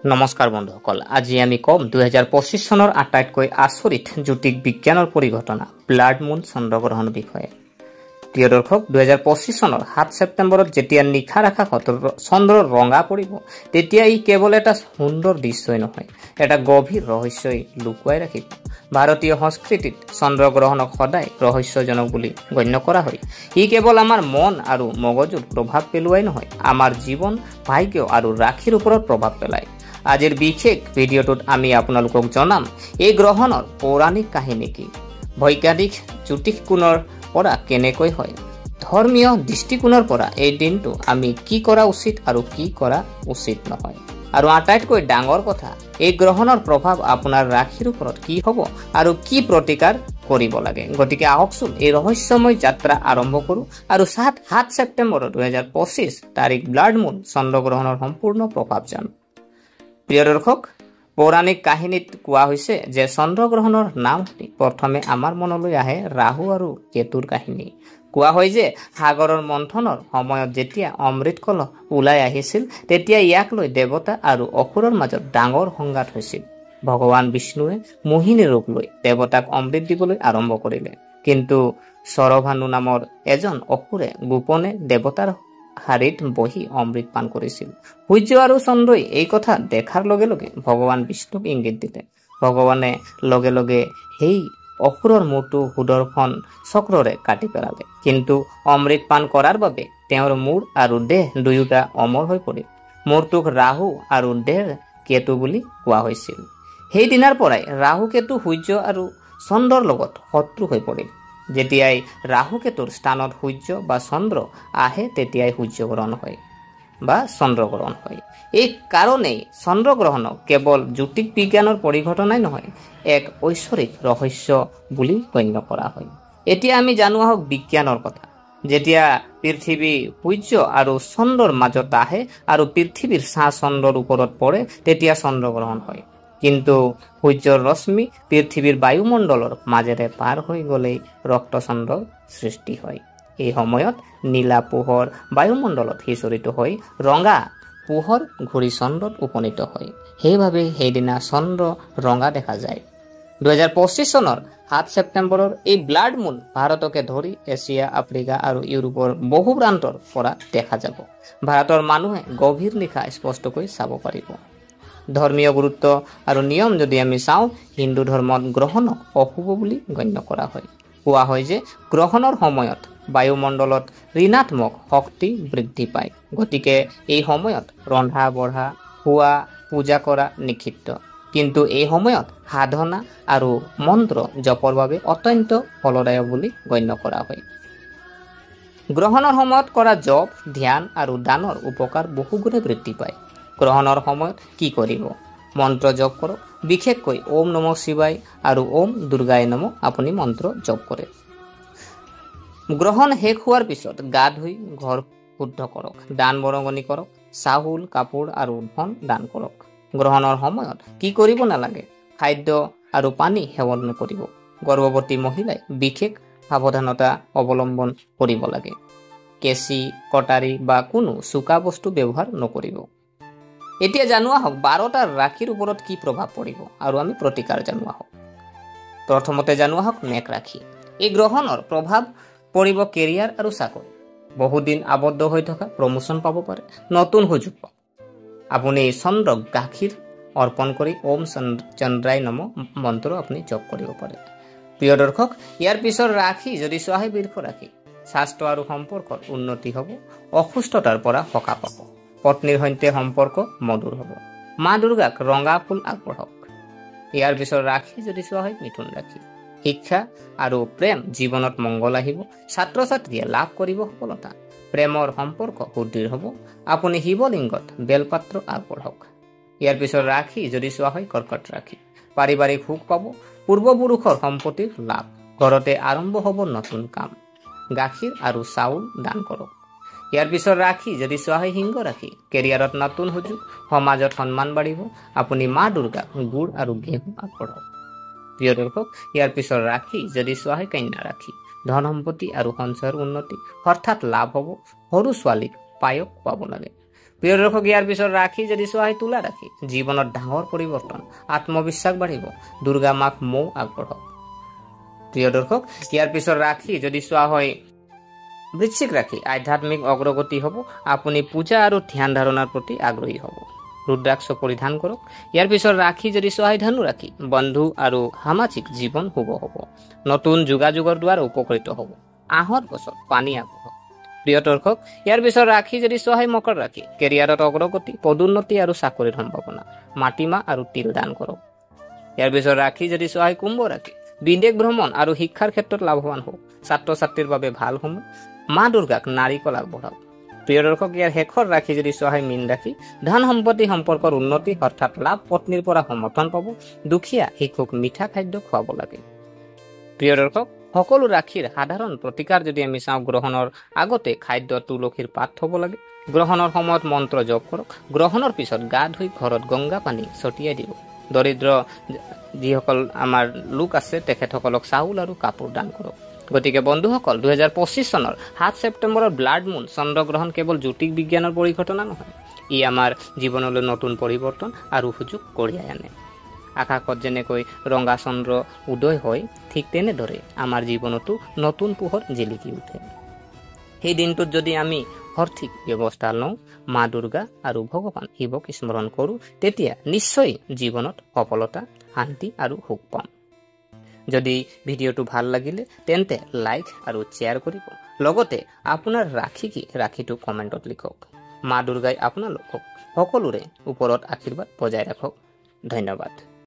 নমস্কাৰ বন্ধুসকল, আজি আমি কম 2025 চনৰ আটাইতকৈ আচৰিত জ্যোতিক বিজ্ঞানৰ পৰিঘটনা ব্লাড মুন চন্দ্ৰগ্ৰহণ বিষয়ে। প্ৰিয় দৰ্শক, 2025 চনৰ 7 ছেপ্টেম্বৰত যেতিয়া নিশাৰ আকাশত চন্দ্ৰ ৰঙা পৰিব, তেতিয়া ই কেৱল এটা সুন্দৰ দৃশ্যই নহয়, এটা গভীৰ ৰহস্যই লুকুৱাই ৰাখিব। ভাৰতীয় সংস্কৃতিত চন্দ্ৰগ্ৰহণক সদায় ৰহস্যজনক বুলি গণ্য কৰা হয়। ই কেৱল আমাৰ মন আৰু মগজুৰ প্ৰভাৱ পেলোৱাই নহয়, আমাৰ জীৱন, ভাগ্য আৰু ৰাশিৰ ওপৰত প্ৰভাৱ পেলায়। আজিৰ বিশেষ ভিডিঅ'টোত আমি আপোনালোকক জনাম এই গ্ৰহণৰ পৌৰাণিক কাহিনী কি, বৈজ্ঞানিক জ্যোতিষকোণৰ পৰা কেনেকৈ হয়, ধৰ্মীয় দৃষ্টিকোণৰ পৰা এই দিনটো আমি কি কৰা উচিত আৰু কি কৰা উচিত নহয়, আৰু আটাইতকৈ ডাঙৰ কথা, এই গ্ৰহণৰ প্ৰভাৱ আপোনাৰ ৰাশিৰ ওপৰত কি হ'ব আৰু কি প্ৰতিকাৰ কৰিব লাগে। গতিকে আহকচোন এই ৰহস্যময় যাত্ৰা আৰম্ভ কৰোঁ আৰু 7 ছেপ্টেম্বৰ 2025 তাৰিখ ব্লাড মুন চন্দ্ৰগ্ৰহণৰ সম্পূৰ্ণ প্ৰভাৱ জানো। প্ৰিয় দৰ্শক, পৌৰাণিক কাহিনীত কোৱা হৈছে যে চন্দ্ৰগ্ৰহণৰ নাম প্ৰথমে আমাৰ মনলৈ আহে ৰাহু আৰু কেতুৰ কাহিনী। কোৱা হয় যে সাগৰৰ মন্থনৰ সময়ত যেতিয়া অমৃত কলহ ওলাই আহিছিল, তেতিয়া ইয়াক লৈ দেৱতা আৰু অসুৰৰ মাজত ডাঙৰ সংঘাত হৈছিল। ভগৱান বিষ্ণুৱে মোহিনী ৰূপ লৈ দেৱতাক অমৃত দিবলৈ আৰম্ভ কৰিলে, কিন্তু সৰভানু নামৰ এজন অসুৰে গোপনে দেৱতাৰ শাৰীত বহি অমৃত পান কৰিছিল। সূৰ্য আৰু চন্দ্ৰই এই কথা দেখাৰ লগে লগে ভগৱান বিষ্ণুক ইংগিত দিলে। ভগৱানে লগে লগে সেই অসুৰৰ মূৰটো সুদৰ্শন চক্ৰৰে কাটি পেলালে, কিন্তু অমৃত পান কৰাৰ বাবে তেওঁৰ মূৰ আৰু দেহ দুয়োটা অমৰ হৈ পৰিল। মূৰটোক ৰাহু আৰু দেহ কেতু বুলি কোৱা হৈছিল। সেই দিনাৰ পৰাই ৰাহু কেতু সূৰ্য আৰু চন্দ্ৰৰ লগত শত্ৰু হৈ পৰিল। যেতিয়াই ৰাহু কেতুৰ স্থানত সূৰ্য বা চন্দ্ৰ আহে, তেতিয়াই সূৰ্যগ্ৰহণ হয় বা চন্দ্ৰগ্ৰহণ হয়। এই কাৰণেই চন্দ্ৰগ্ৰহণক কেৱল জ্যোতিষ বিজ্ঞানৰ পৰিঘটনাই নহয়, এক ঐশ্বৰিক ৰহস্য বুলি গণ্য কৰা হয়। এতিয়া আমি জানো আহক বিজ্ঞানৰ কথা। যেতিয়া পৃথিৱী সূৰ্য আৰু চন্দ্ৰৰ মাজত আহে আৰু পৃথিৱীৰ ছাঁ চন্দ্ৰৰ ওপৰত পৰে, তেতিয়া চন্দ্ৰগ্ৰহণ হয়। কিন্তু সূৰ্যৰ ৰশ্মি পৃথিৱীৰ বায়ুমণ্ডলৰ মাজেৰে পাৰ হৈ গ'লেই ৰক্তচন্দ্ৰৰ সৃষ্টি হয়। এই সময়ত নীলা পোহৰ বায়ুমণ্ডলত সিঁচৰিত হৈ ৰঙা পোহৰ ঘূৰি চন্দ্ৰত উপনীত হয়। সেইবাবে সেইদিনা চন্দ্ৰ ৰঙা দেখা যায়। 2025 চনৰ 7 ছেপ্টেম্বৰৰ এই ব্লাড মুন ভাৰতকে ধৰি এছিয়া, আফ্ৰিকা আৰু ইউৰোপৰ বহু প্ৰান্তৰ পৰা দেখা যাব। ভাৰতৰ মানুহে গভীৰ নিশা স্পষ্টকৈ চাব পাৰিব। ধৰ্মীয় গুৰুত্ব আৰু নিয়ম যদি আমি চাওঁ, হিন্দু ধৰ্মত গ্ৰহণক অশুভ বুলি গণ্য কৰা হয়। কোৱা হয় যে গ্ৰহণৰ সময়ত বায়ুমণ্ডলত ঋণাত্মক শক্তি বৃদ্ধি পায়, গতিকে এই সময়ত ৰন্ধা বঢ়া, খোৱা, পূজা কৰা নিষিদ্ধ। কিন্তু এই সময়ত সাধনা আৰু মন্ত্ৰ জপৰ বাবে অত্যন্ত ফলদায়ক বুলি গণ্য কৰা হয়। গ্ৰহণৰ সময়ত কৰা জপ, ধ্যান আৰু দানৰ উপকাৰ বহুগুণে বৃদ্ধি পায়। গ্ৰহণৰ সময়ত কি কৰিব? মন্ত্ৰ জপ কৰক, বিশেষকৈ ওম নম শিৱায় আৰু ওম দুৰ্গায় নম আপুনি মন্ত্ৰ জপ কৰে। গ্ৰহণ শেষ হোৱাৰ পিছত গা ধুই ঘৰ শুদ্ধ কৰক, দান বৰঙণি কৰক, চাউল, কাপোৰ আৰু ধন দান কৰক। গ্ৰহণৰ সময়ত কি কৰিব নালাগে? খাদ্য আৰু পানী সেৱন নকৰিব। গৰ্ভৱতী মহিলাই বিশেষ সাৱধানতা অৱলম্বন কৰিব লাগে। কেঁচি, কটাৰী বা কোনো চোকা বস্তু ব্যৱহাৰ নকৰিব। এতিয়া জানো আহক 12টা ৰাশিৰ ওপৰত কি প্ৰভাৱ পৰিব আৰু আমি প্ৰতিকাৰ জানো আহক। প্ৰথমতে জানো আহক মেষ ৰাশি। এই গ্ৰহণৰ প্ৰভাৱ পৰিব কেৰিয়াৰ আৰু চাকৰি। বহুদিন আবদ্ধ হৈ থকা প্ৰমোচন পাব পাৰে, নতুন সুযোগ পাব। আপুনি চন্দ্ৰক গাখীৰ অৰ্পণ কৰি ওম চন্দ্ৰায় নম মন্ত্ৰ আপুনি জপ কৰিব পাৰে। প্ৰিয় দৰ্শক, ইয়াৰ পিছৰ ৰাশি যদি চোৱা হয় বৃষ ৰাশি। স্বাস্থ্য আৰু সম্পৰ্কত উন্নতি হ'ব, অসুস্থতাৰ পৰা সকাহ পাব। পত্নীৰ সৈতে সম্পৰ্ক মধুৰ হ'ব। মা দুৰ্গাক ৰঙা ফুল আগবঢ়াওক। ইয়াৰ পিছৰ ৰাশি যদি চোৱা হয় মিথুন ৰাশি। শিক্ষা আৰু প্ৰেম জীৱনত মংগল আহিব। ছাত্ৰ ছাত্ৰীয়ে লাভ কৰিব সফলতা। প্ৰেমৰ সম্পৰ্ক সুদৃঢ় হ'ব। আপুনি শিৱলিংগত বেলপাত্ৰ আগবঢ়াওক। ইয়াৰ পিছৰ ৰাশি যদি চোৱা হয় কৰ্কট ৰাশি। পাৰিবাৰিক সুখ পাব, পূৰ্বপুৰুষৰ সম্পত্তিৰ লাভ। ঘৰতে আৰম্ভ হ'ব নতুন কাম। গাখীৰ আৰু চাউল দান কৰক। ইয়াৰ পিছৰ ৰাশি যদি চোৱা হয় সিংহ ৰাশি। কেৰিয়াৰত নতুন সুযোগ, সমাজত সন্মান বাঢ়িব। আপুনি মা দুৰ্গাক গুড় আৰু ঘেঁহু আগবঢ়াওক। প্ৰিয় দৰ্শক, ইয়াৰ পিছৰ ৰাশি যদি চোৱা হয় কন্যা ৰাশি। ধন সম্পত্তি আৰু সঞ্চয়ৰ উন্নতি, হঠাৎ লাভ হ'ব। সৰু ছোৱালীক পায়স খুৱাব লাগে। প্ৰিয় দৰ্শক, ইয়াৰ পিছত ৰাখি যদি চোৱা হয় তুলা ৰাখি, জীৱনত ডাঙৰ পৰিৱৰ্তন, আত্মবিশ্বাস বাঢ়িব, দুৰ্গা মাক মৌ আগবঢ়ক। প্ৰিয় দৰ্শক, ইয়াৰ পিছত ৰাখি যদি চোৱা হয় বৃশ্চিক ৰাখি, আধ্যাত্মিক অগ্ৰগতি হ'ব, আপুনি পূজা আৰু ধ্যান ধাৰণাৰ প্ৰতি আগ্ৰহী হ'ব, ৰুদ্ৰাক্ষ পৰিধান কৰক। ইয়াৰ পিছত ৰাখি যদি চোৱা হয় ধনু ৰাখি, বন্ধু আৰু সামাজিক জীৱন শুভ হ'ব, নতুন যোগাযোগৰ দ্বাৰা উপকৃত হ'ব, আহত বছৰ পানী আগবঢ়ক। প্ৰিয় দৰ্শক, ইয়াৰ পিছত ৰাখি যদি চোৱা হয় মকৰ ৰাখি, কেৰিয়াৰত অগ্ৰগতি, পদোন্নতি আৰু চাকৰিৰ সম্ভাৱনা, মাটিমাহ আৰু তিল দান কৰক। ইয়াৰ পিছত ৰাখি যদি চোৱা হয় কুম্ভ ৰাখি, বিদেশ ভ্ৰমণ আৰু শিক্ষাৰ ক্ষেত্ৰত লাভৱান হওক, ছাত্ৰ ছাত্ৰীৰ বাবে ভাল সময়, মা দুৰ্গাক নাৰিকল আগবঢ়াওক। প্ৰিয় দৰ্শক, ইয়াৰ শেষৰ ৰাখি যদি চোৱা হয় মীন ৰাখি, ধন সম্পত্তি সম্পৰ্কৰ উন্নতি অৰ্থাৎ লাভ, পত্নীৰ পৰা সমৰ্থন পাব, দুখীয়া শিশুক মিঠা খাদ্য খুৱাব লাগে। প্ৰিয় দৰ্শক, সকলো ৰাখিৰ সাধাৰণ প্ৰতিকাৰ যদি আমি চাওঁ, গ্ৰহণৰ আগতে খাদ্য তুলসীৰ পাত থ'ব লাগে, গ্ৰহণৰ সময়ত মন্ত্ৰ জপ কৰক, গ্ৰহণৰ পিছত গা ধুই ঘৰত গংগা পানী ছটিয়াই দিব, দৰিদ্ৰ যিসকল আমাৰ লোক আছে তেখেতসকলক চাউল আৰু কাপোৰ দান কৰক। গতিকে বন্ধুসকল, 2025 চনৰ 7 ছেপ্টেম্বৰৰ ব্লাড মুন চন্দ্ৰগ্ৰহণ কেৱল জ্যোতিষ বিজ্ঞানৰ পৰিঘটনা নহয়, ই আমাৰ জীৱনলৈ নতুন পৰিৱৰ্তন আৰু সুযোগ কঢ়িয়াই আনে। আকাশত যেনেকৈ ৰঙা চন্দ্ৰ উদয় হয়, ঠিক তেনেদৰে আমাৰ জীৱনতো নতুন পোহৰ জিলিকি উঠে। সেই দিনটোত যদি আমি সঠিক ব্যৱস্থা লওঁ, মা দুৰ্গা আৰু ভগৱান শিৱক স্মৰণ কৰোঁ, তেতিয়া নিশ্চয় জীৱনত সফলতা, শান্তি আৰু সুখ পাম। যদি ভিডিঅ'টো ভাল লাগিলে তেন্তে লাইক আৰু শ্বেয়াৰ কৰিব, লগতে আপোনাৰ ৰাখি কি ৰাখিটো কমেণ্টত লিখক। মা দুৰ্গাই আপোনালোকক সকলোৰে ওপৰত আশীৰ্বাদ বজাই ৰাখক। ধন্যবাদ।